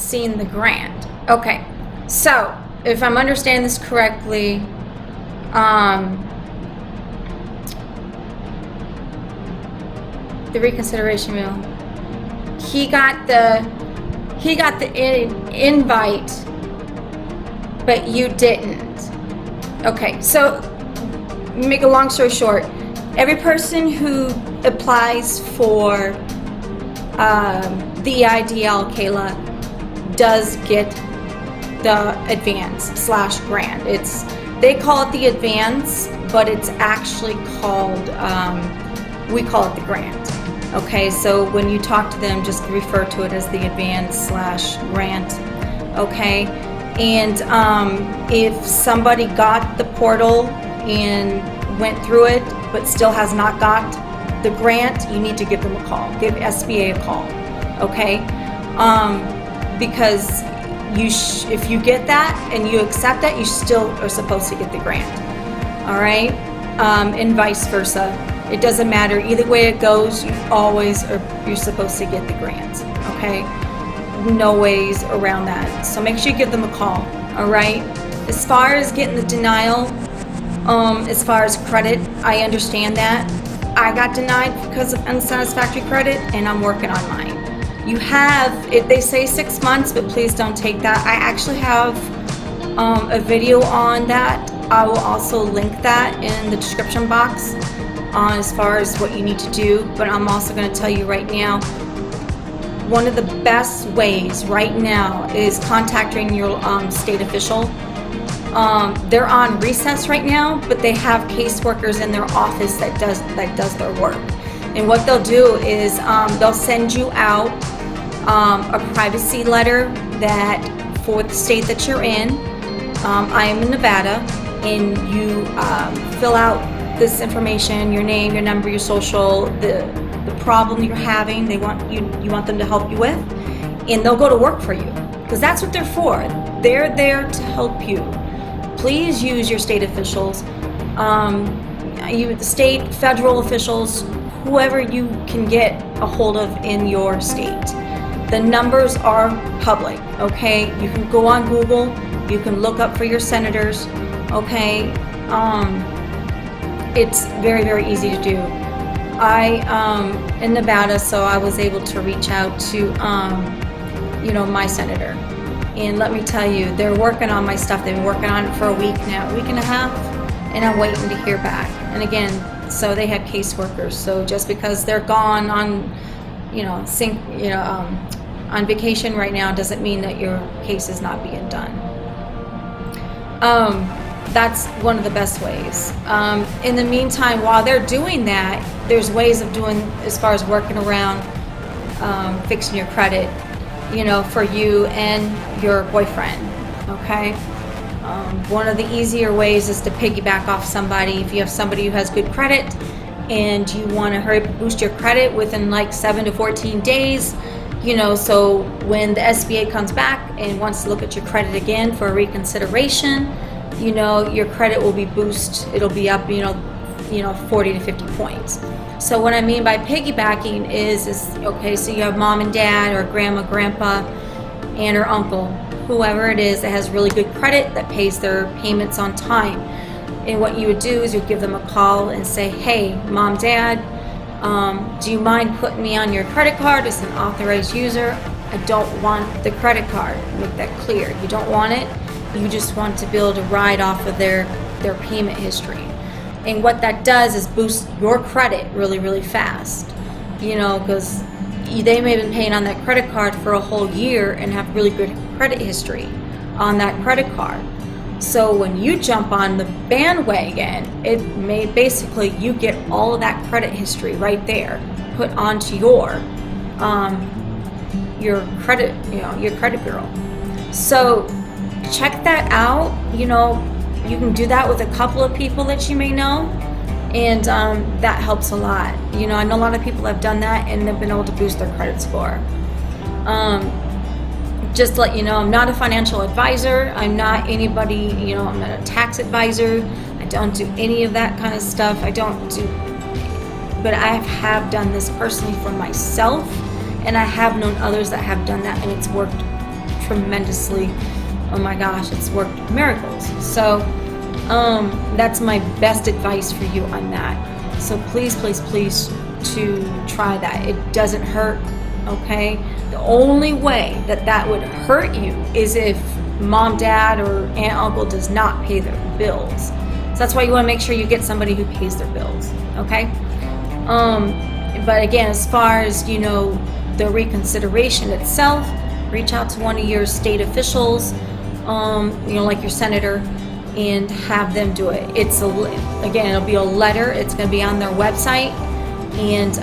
seen the grant. Okay, so if I'm understanding this correctly, the reconsideration bill, he got the invite, but you didn't. Okay, so make a long story short, every person who applies for the EIDL, Kayla, does get the advance/grant. They call it the advance, but it's actually called, we call it the grant. Okay, so when you talk to them, just refer to it as the advance/grant. Okay, and if somebody got the portal and went through it but still has not got the grant, you need to give them a call. Give SBA a call. Okay, because if you get that and you accept that, you still are supposed to get the grant. All right, and vice versa. It doesn't matter. Either way it goes, you're supposed to get the grant. Okay? No ways around that. So make sure you give them a call. All right? As far as getting the denial, as far as credit, I understand that. I got denied because of unsatisfactory credit, and I'm working on mine. They say 6 months, but please don't take that. I actually have a video on that. I will also link that in the description box as far as what you need to do, but I'm also going to tell you right now, one of the best ways right now is contacting your state official. They're on recess right now, but they have caseworkers in their office that does their work. And what they'll do is they'll send you out a privacy letter that for the state that you're in. I am in Nevada, and you fill out this information, your name, your number, your social, the problem you're having. You want them to help you with, and they'll go to work for you, because that's what they're for. They're there to help you. Please use your state officials, the state, federal officials, whoever you can get a hold of in your state. The numbers are public, okay? You can go on Google, you can look up for your senators, okay? It's very, very easy to do. I in Nevada, so I was able to reach out to my senator, and let me tell you, they're working on my stuff. They've been working on it for a week now, a week and a half, and I'm waiting to hear back. And again, so they have caseworkers. So just because they're gone on on vacation right now doesn't mean that your case is not being done. That's one of the best ways. In the meantime, while they're doing that, there's ways of doing as far as working around fixing your credit, for you and your boyfriend, okay? One of the easier ways is to piggyback off somebody. If you have somebody who has good credit and you want to hurry up boost your credit within like 7 to 14 days, so when the SBA comes back and wants to look at your credit again for a reconsideration, your credit will be boosted. It'll be up, 40 to 50 points. So what I mean by piggybacking is okay, so you have mom and dad or grandma, grandpa, aunt or uncle, whoever it is that has really good credit, that pays their payments on time. And what you would do is you'd give them a call and say, hey, mom, dad, do you mind putting me on your credit card as an authorized user? I don't want the credit card. Make that clear. You don't want it. You just want to be able to ride off of their payment history. And what that does is boost your credit really, really fast. Because they may have been paying on that credit card for a whole year and have really good credit history on that credit card. So when you jump on the bandwagon, basically you get all of that credit history right there put onto your credit, your credit bureau. So check that out. You can do that with a couple of people that you may know, and that helps a lot. I know a lot of people have done that and they've been able to boost their credit score. Just to let you know, I'm not a financial advisor. I'm not anybody, I'm not a tax advisor. I don't do any of that kind of stuff. But I have done this personally for myself, and I have known others that have done that, and it's worked tremendously. Oh my gosh, it's worked miracles. So that's my best advice for you on that. So please, please, please to try that. It doesn't hurt, okay? The only way that that would hurt you is if mom, dad, or aunt, uncle does not pay their bills. So that's why you want to make sure you get somebody who pays their bills, okay? But again, as far as, you know, the reconsideration itself, reach out to one of your state officials, you know, like your senator, and have them do it. It's again, it'll be a letter. It's going to be on their website and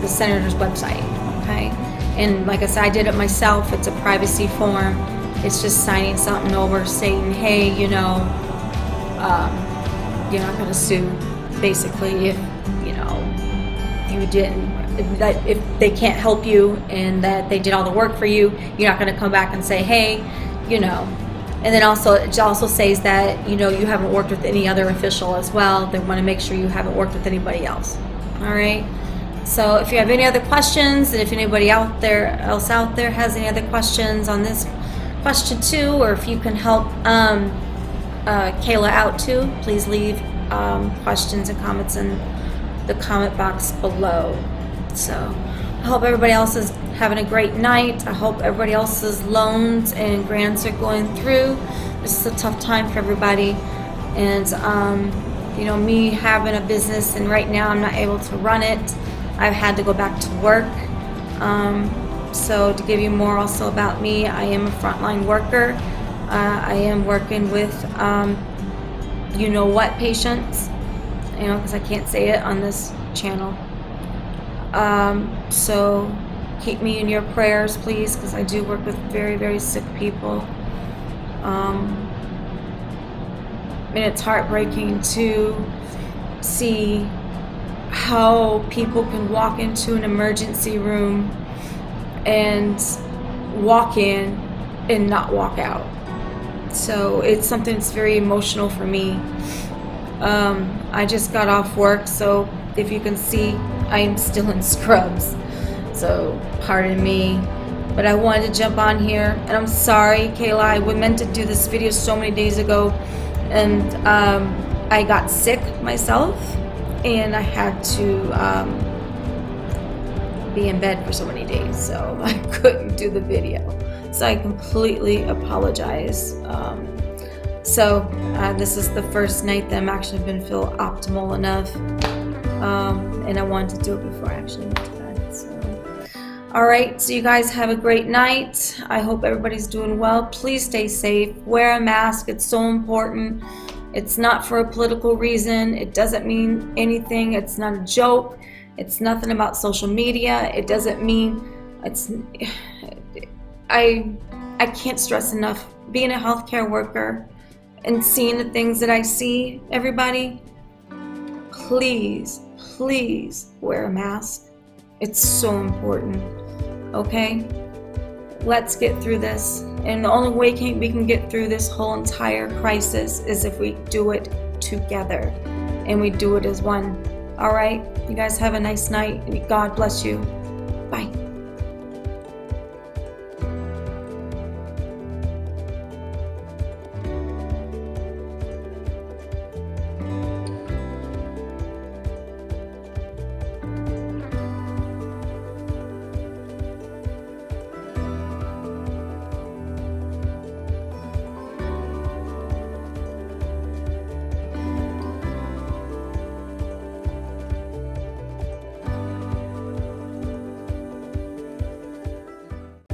the senator's website, okay? And like I said, I did it myself. It's a privacy form. It's just signing something over saying, hey, you know, you're not going to sue, basically, if, you know, you didn't, that if they can't help you and that they did all the work for you, you're not going to come back and say, hey, you know. And then also, it also says that, you know, you haven't worked with any other official as well. They want to make sure you haven't worked with anybody else. All right. So if you have any other questions, and if anybody else out there has any other questions on this question too, or if you can help Kayla out too, please leave questions and comments in the comment box below. So I hope everybody else is having a great night. I hope everybody else's loans and grants are going through. This is a tough time for everybody. And you know, me having a business and right now I'm not able to run it. I've had to go back to work. So to give you more also about me, I am a frontline worker. I am working with you know what patients, you know, because I can't say it on this channel. So keep me in your prayers, please, because I do work with very, very sick people. And it's heartbreaking to see how people can walk into an emergency room and walk in and not walk out. So it's something that's very emotional for me. I just got off work, so if you can see, I am still in scrubs. So pardon me, but I wanted to jump on here, and I'm sorry, Kayla, I meant to do this video so many days ago, and I got sick myself, and I had to be in bed for so many days, so I couldn't do the video. So I completely apologize. This is the first night that I'm actually been feel optimal enough, and I wanted to do it before I actually went to bed. So, all right, so you guys have a great night. I hope everybody's doing well. Please stay safe. Wear a mask. It's so important. It's not for a political reason. It doesn't mean anything. It's not a joke. It's nothing about social media. It doesn't mean it's. I can't stress enough, being a healthcare worker and seeing the things that I see, everybody, please, please wear a mask. It's so important, okay? Let's get through this. And the only way we can get through this whole entire crisis is if we do it together and we do it as one. All right? You guys have a nice night. God bless you. Bye.